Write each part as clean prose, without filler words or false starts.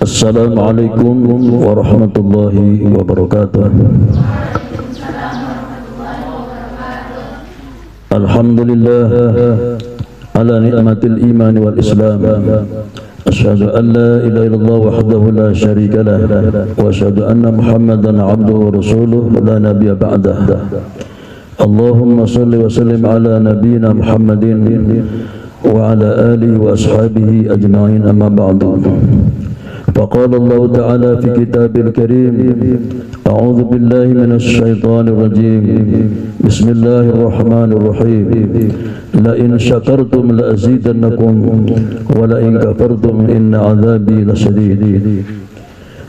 Assalamualaikum warahmatullahi wabarakatuh. Alhamdulillah ala ni'matil iman wal islam. Asyhadu an la ilaha illallah wahdahu la syarika lah wa asyhadu anna Muhammadan abduhu wa rasuluh la nabiyya ba'dah. Allahumma salli wa sallim ala nabiyyina Muhammadin wa ala alihi wa ashabihi ajma'in, amma ba'du. Faqala Allah ta'ala fi kitabil karim, a'udzu billahi minasy syaithanir rajim. Bismillahirrahmanirrahim. La in syakartum la azidannakum wa la in kafartum inna 'adzabi lasyadid.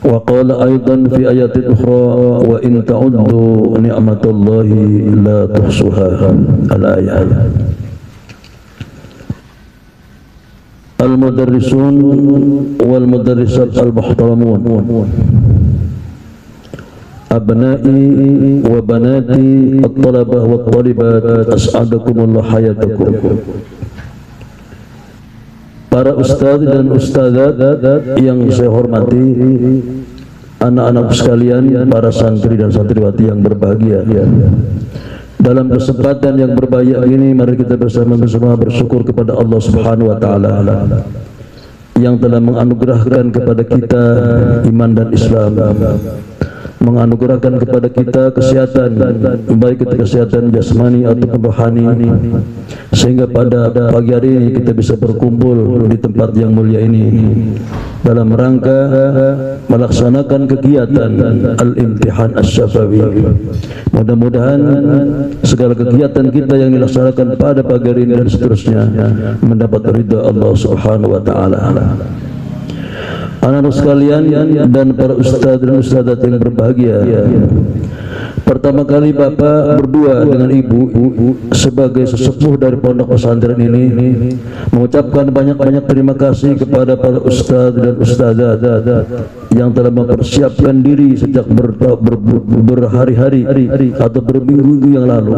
Wa qala aidan fi ayatin ukhra, wa in ta'uddu ni'matallahi la tuhsuha. Al-ayat. Al-mudarrisun wal mudarrisat al-muhtaramun, abna'i wa banati at-talabah wa at-talibat, as'adakumullah hayatakum. Para ustaz dan ustazat yang saya hormati, anak-anak sekalian, para santri dan santriwati yang berbahagia. Dalam kesempatan yang berbahagia ini, mari kita bersama-sama bersyukur kepada Allah Subhanahu wa taala yang telah menganugerahkan kepada kita iman dan Islam, menganugerahkan kepada kita kesehatan, baik itu kesehatan jasmani ataupun rohani, sehingga pada pagi hari ini kita bisa berkumpul di tempat yang mulia ini dalam rangka melaksanakan kegiatan Al-Imtihan Asy-Syafawi. Mudah-mudahan segala kegiatan kita yang dilaksanakan pada pagi hari ini dan seterusnya mendapat ridha Allah Subhanahu wa taala. Anak-anak sekalian dan para ustaz dan ustazat yang berbahagia, pertama kali Bapak berdua dengan Ibu sebagai sesepuh dari pondok pesantren ini mengucapkan banyak-banyak terima kasih kepada para ustaz dan ustazat yang telah mempersiapkan diri sejak berhari-hari atau berminggu yang lalu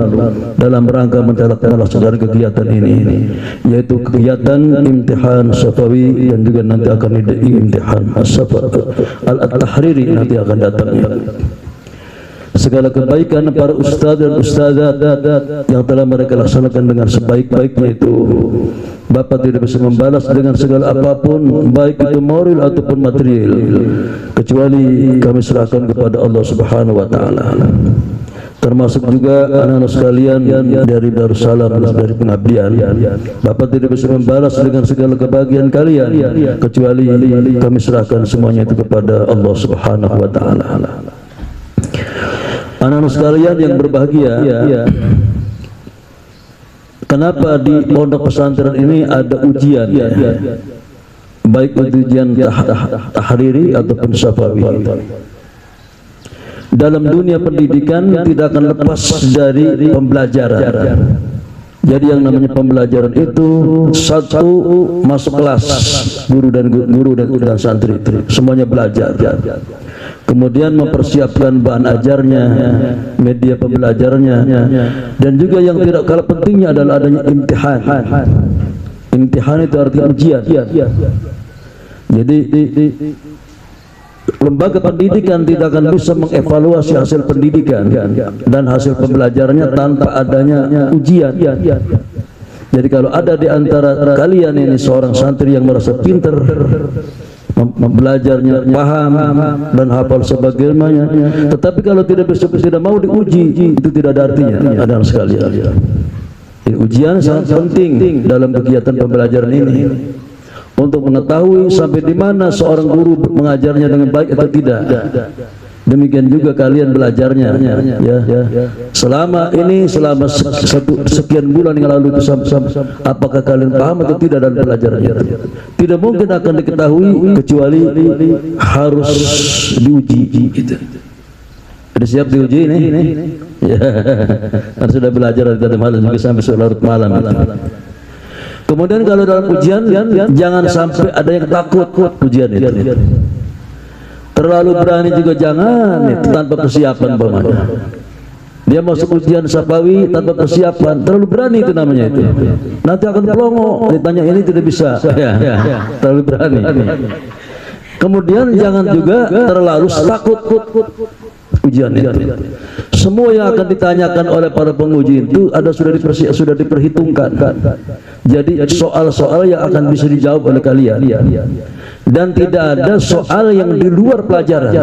dalam rangka melaksanakan kegiatan ini, yaitu kegiatan Imtihan Syafawi dan juga nanti akan Imtihan Al-Tahriri nanti akan datang. Segala kebaikan para ustaz dan ustazat yang telah mereka laksanakan dengan sebaik-baiknya itu Bapak tidak bisa membalas dengan segala apapun, baik itu moral ataupun material, kecuali kami serahkan kepada Allah Subhanahu wa taala. Termasuk juga anak-anak sekalian dari Darussalam, dari pengabdian, Bapak tidak bisa membalas dengan segala kebahagiaan kalian, kecuali kami serahkan semuanya itu kepada Allah Subhanahu wa taala. Anak-anak sekalian yang berbahagia, kenapa di pondok pesantren ini ada ujian, baik ujian tahriri ataupun syafawi. Dalam dunia pendidikan tidak akan lepas dari pembelajaran. Jadi yang namanya pembelajaran itu, satu, masuk kelas, guru dan santri semuanya belajar. Kemudian mempersiapkan bahan ajarnya, media pembelajarannya, dan juga yang tidak kalah pentingnya adalah adanya imtihan. Imtihan itu artinya ujian. Jadi lembaga pendidikan tidak akan bisa mengevaluasi hasil pendidikan dan hasil pembelajarannya tanpa adanya ujian. Jadi kalau ada di antara kalian ini seorang santri yang merasa pintar, belajarnya paham dan hafal sebagaimana, tetapi kalau tidak mau diuji, itu tidak ada artinya. Ada sekalian. Ujian sangat penting dalam kegiatan pembelajaran ini untuk mengetahui sampai di mana seorang guru mengajarnya dengan baik atau tidak. Demikian juga kalian belajarnya, ya. Selama sekian bulan yang lalu itu, apakah kalian paham atau tidak dalam pelajarannya? Tidak mungkin akan diketahui kecuali harus diuji. Gitu. Ada siap diuji ini? Ya, kan sudah belajar dari malam juga sampai larut malam. Kemudian kalau dalam ujian, jangan sampai ada yang takut ujian itu. Terlalu berani juga jangan, tanpa persiapan bagaimana. Dia masuk ujian Syafawi tanpa persiapan, terlalu berani itu namanya itu. Nanti akan pelongo, ditanya ini tidak bisa. Terlalu berani. Kemudian jangan juga terlalu takut ujian itu. Semua yang akan ditanyakan oleh para penguji itu sudah diperhitungkan. Jadi soal-soal yang akan bisa dijawab oleh kalian, dan tidak ada soal yang di luar pelajaran.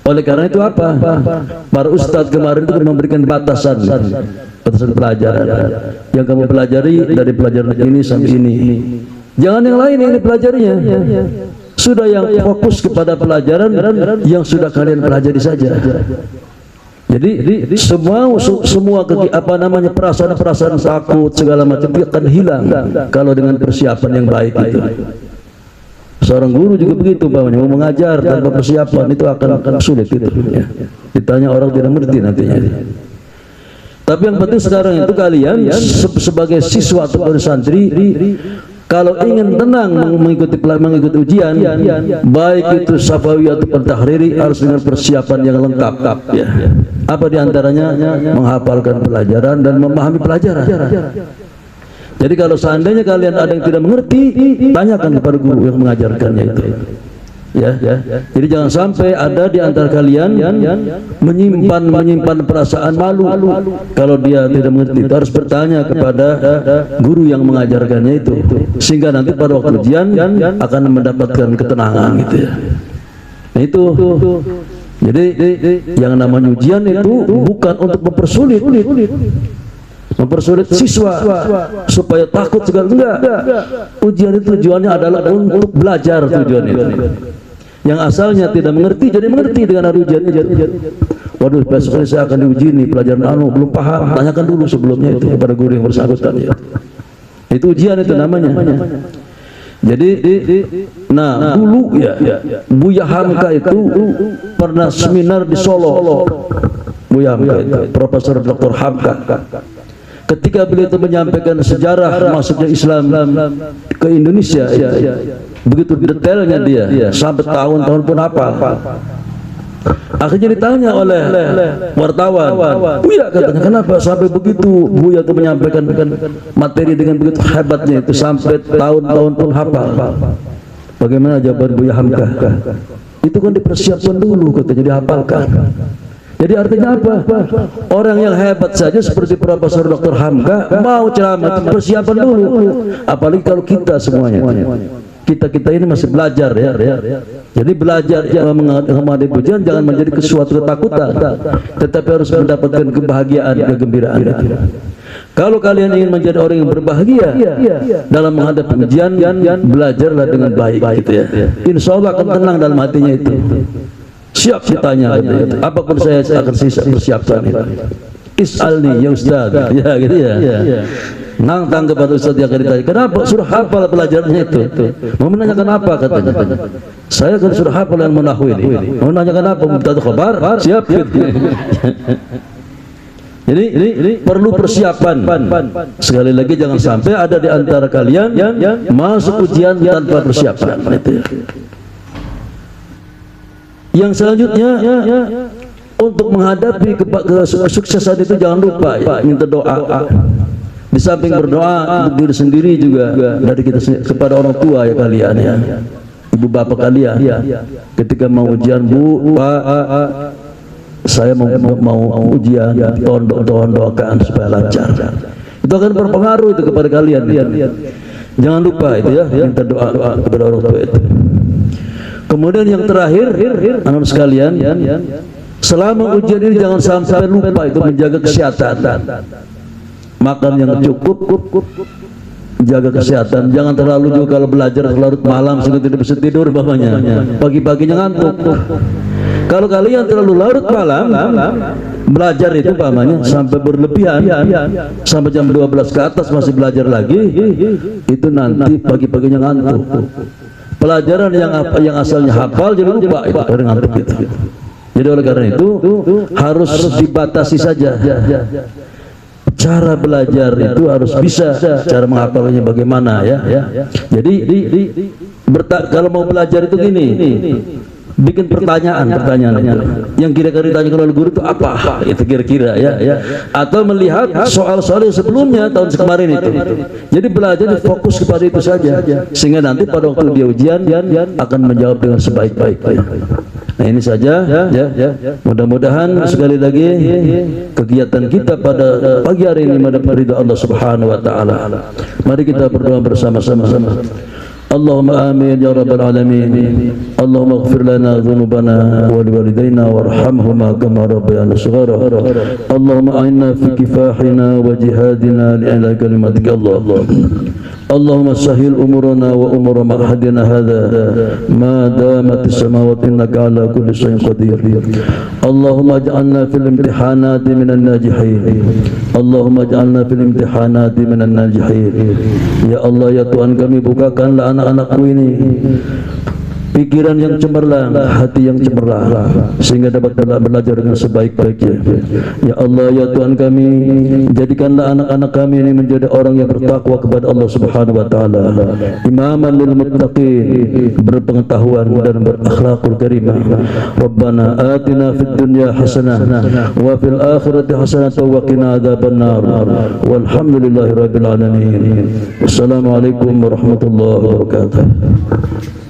Oleh karena itu apa? Para ustadz kemarin itu memberikan batasan pelajaran. Yang kamu pelajari dari pelajaran ini sampai ini. Jangan yang lain yang dipelajarinya. Sudah yang fokus kepada pelajaran yang sudah kalian pelajari saja. Jadi semua perasaan takut segala macam itu akan hilang kalau dengan persiapan yang baik itu. Seorang guru juga begitu, mau mengajar tanpa persiapan itu akan sulit itu. Ya. Ditanya orang tidak mengerti nantinya. Tapi yang penting sekarang itu kalian sebagai siswa atau santri, kalau ingin tenang mengikuti ujian, baik itu syafawi atau tahriri, harus dengan persiapan yang lengkap. Ya. Apa diantaranya? Menghafalkan pelajaran dan memahami pelajaran. Jadi kalau seandainya kalian ada yang tidak mengerti, tanyakan kepada guru yang mengajarkannya itu. Ya. Jadi jangan sampai ada di antara kalian menyimpan perasaan malu kalau dia tidak mengerti. Itu harus bertanya kepada guru yang mengajarkannya itu, sehingga nanti pada waktu ujian akan mendapatkan ketenangan gitu ya. Nah itu. Jadi yang namanya ujian itu bukan untuk mempersulit siswa supaya takut segala, enggak. Ujian itu tujuannya adalah untuk belajar tujuannya. Yang asalnya tidak mengerti jadi mengerti dengan hari ujian. Waduh, besok ini saya akan diuji nih pelajaran belum paham, tanyakan dulu sebelumnya itu kepada guru yang bersangkutan ya. Itu ujian itu namanya. Jadi dulu ya Buya Hamka itu pernah seminar di Solo. Buya Hamka itu Profesor Dr. Hamka. Ketika beliau itu menyampaikan sejarah masuknya Islam ke Indonesia, begitu detailnya dia, sampai tahun-tahun pun apa. Akhirnya ditanya oleh wartawan, Buya katanya, kenapa sampai begitu Buya itu menyampaikan materi dengan begitu hebatnya itu sampai tahun-tahun pun hafal. Bagaimana jawaban Buya Hamka? Itu kan dipersiapkan dulu, katanya dihafalkan. Jadi artinya apa? Orang yang hebat saja seperti Profesor Dr. Hamka mau ceramah persiapan dulu. Apalagi kalau kita semuanya. Kita ini masih belajar ya. Jadi belajar yang menghadapi ujian jangan menjadi suatu ketakutan, tetapi harus mendapatkan kebahagiaan, kegembiraan. Kalau kalian ingin menjadi orang yang berbahagia dalam menghadapi ujian, belajarlah dengan baik gitu ya. Insya Allah akan tenang dalam hatinya itu. Siap ditanya gitu. Apapun saya akan persiapkan itu. Is'alni ya Ustaz. Ya gitu ya. Nantang kepada Ustaz yang akan ditanya, kenapa sudah hafal pelajarannya itu? Mau menanyakan apa katanya? Saya kan sudah hafal yang menahu ini. Mau menanyakan apa? Mubtada khabar? Siap gitu. Jadi perlu persiapan. Sekali lagi jangan sampai ada di antara kalian yang masuk ujian tanpa persiapan. Itu ya. Yang selanjutnya untuk menghadapi kesuksesan itu jangan lupa ya, minta doa. Di samping berdoa untuk diri sendiri juga dari kita kepada orang tua ya kalian ya, ibu bapak kalian. Ketika mau ujian, Bu, Pak, saya mau ujian, tolong doakan supaya lancar. Itu akan berpengaruh itu kepada kalian. Jangan lupa itu ya, minta doa kepada orang tua itu. Kemudian yang terakhir, anak sekalian, selama ujian ini jangan sampai lupa itu menjaga kesehatan. Makan yang cukup, jaga kesehatan. Jangan terlalu juga kalau belajar larut malam sehingga tidak bisa tidur bapaknya. Pagi-paginya ngantuk. Kalau kalian terlalu larut malam belajar itu pamannya sampai berlebihan, sampai jam 12 ke atas masih belajar lagi, itu nanti pagi-paginya ngantuk. Pelajaran yang asalnya hafal jadi lupa itu karena ngantuk itu. Jadi oleh karena itu harus dibatasi saja. Cara belajar itu harus bisa, cara menghafalnya bagaimana ya. Jadi kalau mau belajar itu gini, bikin pertanyaan yang kira-kira ditanyakan oleh guru itu apa, itu kira-kira ya, atau melihat soal-soal yang sebelumnya tahun kemarin itu. Jadi belajar fokus kepada itu saja, sehingga nanti pada waktu dia ujian akan menjawab dengan sebaik-baiknya. Nah ini saja ya. Mudah-mudahan sekali lagi kegiatan kita pada pagi hari ini mendapat ridha Allah Subhanahu wa taala. Mari kita berdoa bersama-sama. Allahumma amin ya rabbal alamin. Allahumma ighfir lana dhunubana wa liwalidayna warhamhuma kama rabbayana shighara. Allahumma a'inna fi kifahina wa jihadina li'ila kalimatika Allah. Allahumma sahil umurana wa umur ma'hadina hadha ma damat as-samawati innaka ala kulli shay'in qadir. Allahumma ij'alna fil imtihanati minan najihin. Allahumma ij'alna fil imtihanati minan najihin. Ya Allah ya Tuhan kami, bukakanlah anak-anakku ini pikiran yang cemerlang, hati yang cemerlang, sehingga dapat belajar dengan sebaik-baiknya. Ya Allah ya Tuhan kami, jadikanlah anak-anak kami ini menjadi orang yang bertakwa kepada Allah Subhanahu wa taala, imaman lil muttaqin, berpengetahuan dan berakhlakul karimah. Rabbana atina fid dunya hasanah wa fil akhirati hasanah wa qina adzabannar. Walhamdulillahirabbil alamin. Wassalamualaikum warahmatullahi wabarakatuh.